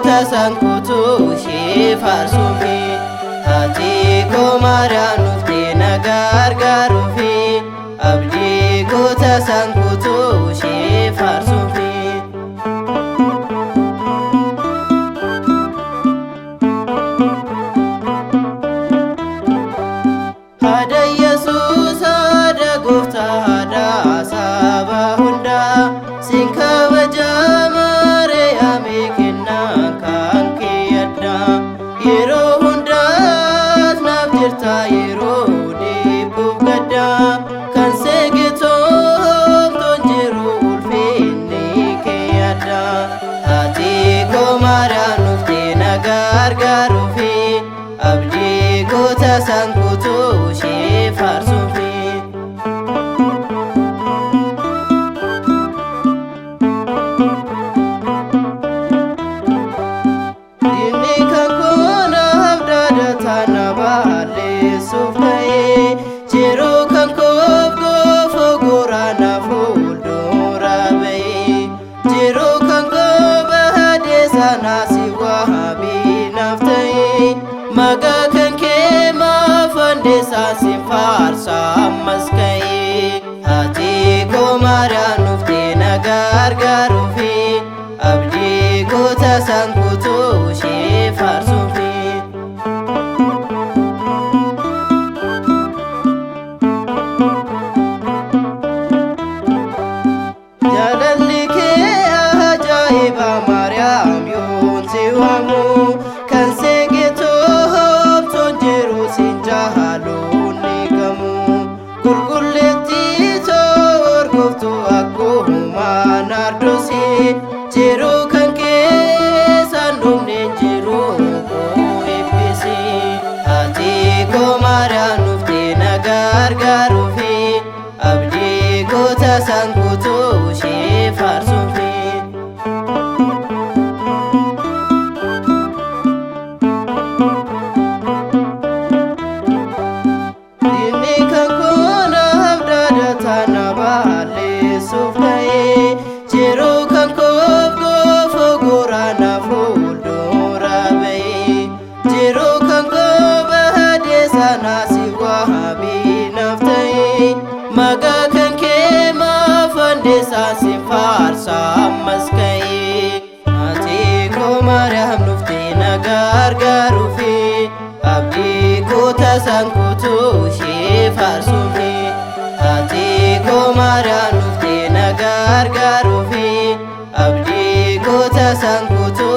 sankutu ishee faarsuufi ati koo Maariyaam dhuftee na gargaaruufi abdii goota sankutu ishee faarsuufi. Haadha Yesuus haadha Gooftaa haadha saba hundaa siin kabaja Maariyaami kennaa kan kee addaa yeroo hundaas naaf jirta yeroo dhibbuuf gaddaa kan seegitoomtoon jiru ulfinni kee addaa ati koo Maariyaam dhuftee na gargaaruufi abdii goota sankutu ishee faarsuufi. Diinni kan koo naaf daadhataa na balleessuuf ka'ee jiruu kan koof goofoo goraa na fuuldura ba'ee jiruu kan koo baadiyyaa naasi waabii naaf ta'ee maqaa kan kee maafandeessaa si faarsa ammas ka'ee ati koo Maariyaam dhuftee na gargaaruufi abdii goota sankutu ishee faarsuufi. Jaalalli kee ajaa'iba Maariyaam yoon si waamu kan seegitoomtoon jiru siin jaaluun ni gamu qulqulleettii toorgoftu akkuma naardosii jiruu kan keessaan dhumne jiru eebbisi ati koo Maariyaam dhuftee na gargaaruufi abdii goota sankutu ishee faarsuufi. Diinni kan koo naaf daadhataa na balleessuuf ka'ee jiruu kan koof goofoo goraa na fuuldura ba'ee jiruu kan koo baadiyyaa naasi waabii naaf ta'ee maqaa kan kee maafandeessaa si faarsa ammas ka'ee ati koo Maariyaam dhuftee na gargaaruufi abdii goota sankutu ishee faarsuufi ati koo Maariyaam dhuftee na gargaaruufi abdii goota sankutu